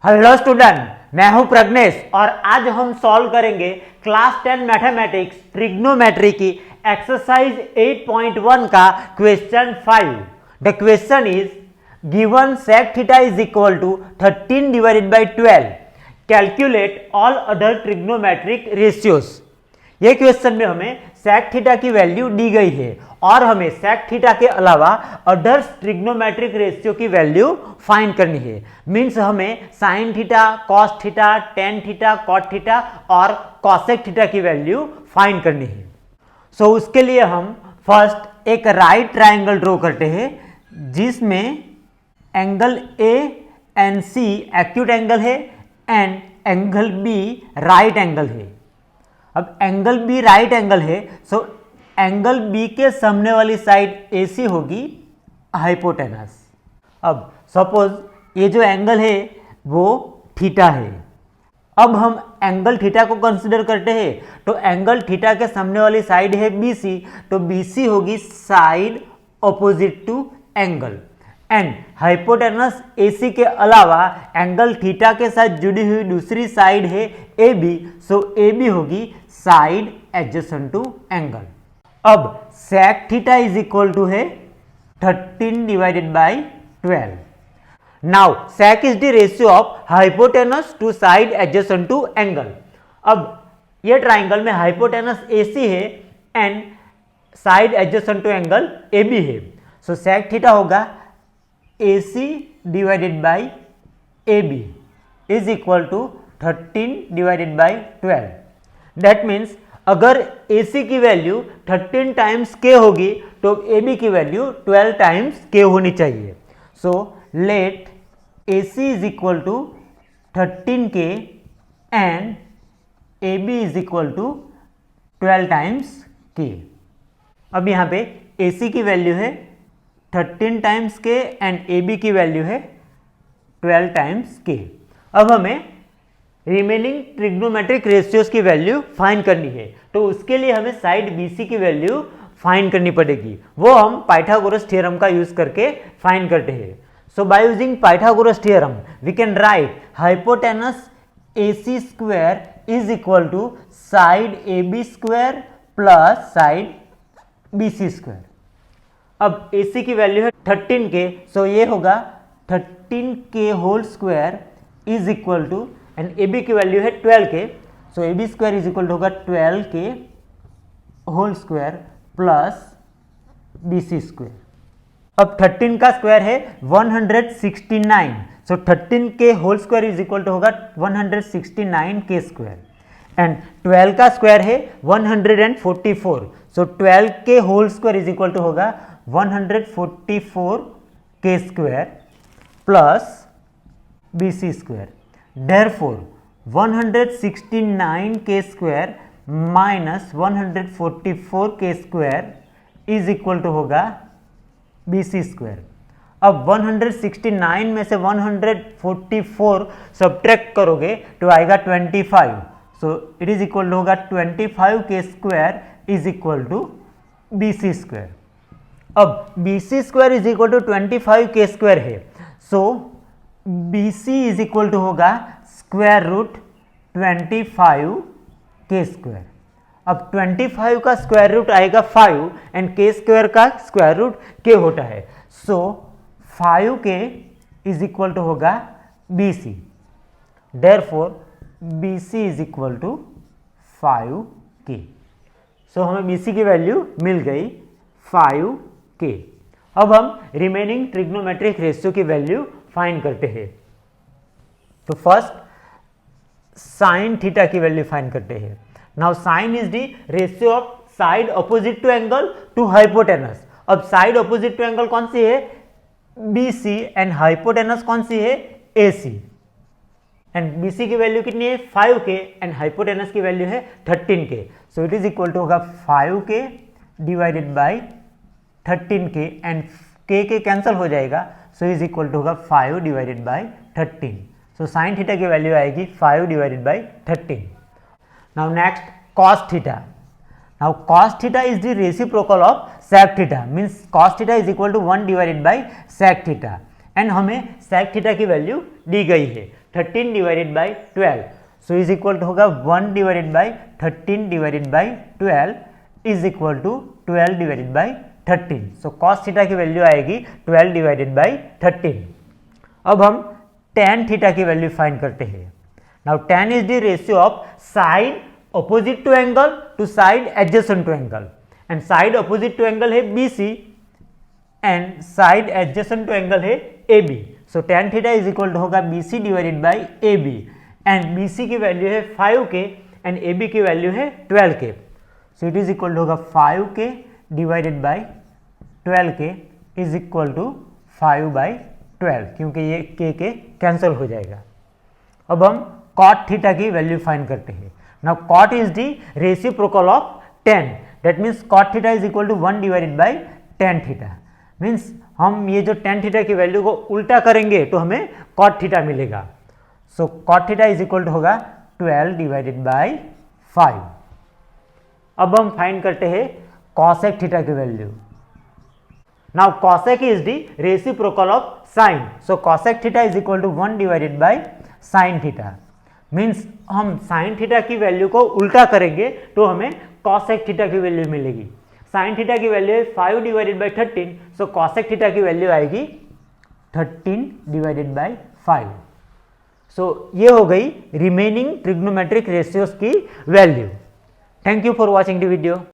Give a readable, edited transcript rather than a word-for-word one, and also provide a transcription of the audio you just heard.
Hello student, मैं हूं प्रज्ञेश और आज हम सॉल्व करेंगे क्लास 10 मैथमेटिक्स ट्रिग्नोमेट्री की एक्सरसाइज 8.1 का question 5। The question is given sec theta is equal to 13 divided by 12, calculate all other trigonometric ratios. ये क्वेश्चन में हमें sec थीटा की वैल्यू दी गई है और हमें sec थीटा के अलावा अदर ट्रिग्नोमेट्रिक रेशियो की वैल्यू फाइंड करनी है। मींस हमें sin theta, cos theta, tan theta, cot theta और cosec थीटा की वैल्यू फाइंड करनी है। सो उसके लिए हम फर्स्ट एक राइट ट्राइंगल ड्रॉ करते हैं जिसमें angle A and C acute angle है and angle B right angle है। अब एंगल बी राइट एंगल है, सो एंगल बी के सामने वाली साइड AC होगी हाइपोटेनस। अब सपोज ये जो एंगल है वो थीटा है। अब हम एंगल थीटा को कंसीडर करते हैं तो एंगल थीटा के सामने वाली साइड है BC, तो BC होगी side opposite to angle and hypotenuse AC के अलावा एंगल थीटा के साथ जुड़ी हुई दूसरी साइड है AB, सो AB होगी साइड एडजेसेंट टू एंगल। अब sec theta is equal to है 13 divided by 12। Now sec is the ratio of hypotenuse to side adjacent to angle. अब ये ट्राइंगल में हाइपोटेनस AC है and side adjacent to angle AB है, so sec theta होगा AC divided by AB is equal to 13 divided by 12। That means अगर AC की value 13 times K होगी तो AB की वैल्यू 12 टाइम्स K होनी चाहिए। So let AC is equal to 13K and AB is equal to 12 times K। अब यहाँ पे AC की वैल्यू है 13 टाइम्स K एंड AB की वैल्यू है 12 टाइम्स K। अब हमें रिमेनिंग ट्रिग्नोमेट्रिक रेशियोज की वैल्यू फाइंड करनी है, तो उसके लिए हमें साइड BC की वैल्यू फाइंड करनी पड़ेगी। वो हम पाइथागोरस थ्योरम का यूज करके फाइंड करते हैं। So by using Pythagoras theorem we can write hypotenuse AC square is equal to side AB square plus side BC square. अब AC की वैल्यू है 13K, सो ये होगा 13K whole square is equal to and AB की value है 12K, so AB square is equal to होगा 12K whole square plus BC square. अब 13 का स्क्वायर है 169, so 13K whole square is equal to होगा 169K square and 12 का square है 144, so 12K whole square is equal to होगा 144K square plus BC square. Therefore 169K square minus 144K square is equal to होगा BC square. अब 169 में से 144 subtract करोगे तो आएगा 25, so it is equal to होगा 25K square is equal to BC square. अब BC square is equal to 25K square है, so BC is equal to होगा स्क्वायर रूट 25K स्क्वायर। अब 25 का स्क्वायर रूट आएगा 5 एंड K स्क्वायर का square root K होता है, so 5K is equal to होगा BC। Therefore BC is equal to 5K। So हमें BC की वैल्यू मिल गई 5K। अब हम रिमेनिंग ट्रिग्नोमेट्रिक रेशियो की वैल्यू फाइंड करते हैं। तो फर्स्ट साइन थीटा की वैल्यू फाइंड करते हैं। Now sine is the ratio of side opposite to angle to hypotenuse. अब साइड अपोजिट टू एंगल कौन सी है? BC एंड हाइपोटेनस कौन सी है? AC। एंड BC की वैल्यू कितनी है? 5K एंड हाइपोटेनस की वैल्यू है 13K, so it is equal to होगा 5K divided by 13K and K cancel हो जाएगा, सो इज इक्वल टू होगा 5 divided by 13। So sine theta की वैल्यू आएगी 5 divided by 13। Now next cos theta. Now cos theta is the reciprocal of sec theta, means cos theta is equal to 1 divided by sec theta and हमें sec theta की value दी गई है 13 divided by 12, so is equal to होगा 1 divided by 13 divided by 12 is equal to 12 divided by 13, so cos theta की value आएगी 12 divided by 13। अब हम tan थीटा की वैल्यू फाइंड करते हैं। Now tan is the ratio of side opposite to angle to side adjacent to angle, and side opposite to angle है BC and side adjacent to angle है AB, so tan theta is equal to होगा BC divided by AB and BC की value है 5K and AB की value है 12K, so it is equal to होगा 5K divided by 12K is equal to 5 by 12, क्योंकि ये K के cancel हो जाएगा। अब हम cot थीटा की वैल्यू फाइंड करते हैं। Now cot is the reciprocal of tan, that means cot theta is equal to 1 divided by tan theta, means हम ये जो tan theta की वैल्यू को उल्टा करेंगे तो हमें cot theta मिलेगा, so cot theta is equal to होगा 12 divided by 5। अब हम फाइंड करते हैं cosec theta की value. Now cosec is the reciprocal of sin, so cosec theta is equal to 1 divided by sin theta, means हम sign theta की value को उल्टा करेंगे तो हमें कॉसेक थीटा की वैल्यू मिलेगी। साइन थीटा की वैल्यू है 5 divided by 13, so cosec theta की वैल्यू आएगी 13 डिवाइडेड बाई 5। सो ये हो गई रिमेनिंग ट्रिग्नोमेट्रिक रेशियोज की value. Thank you for watching the video.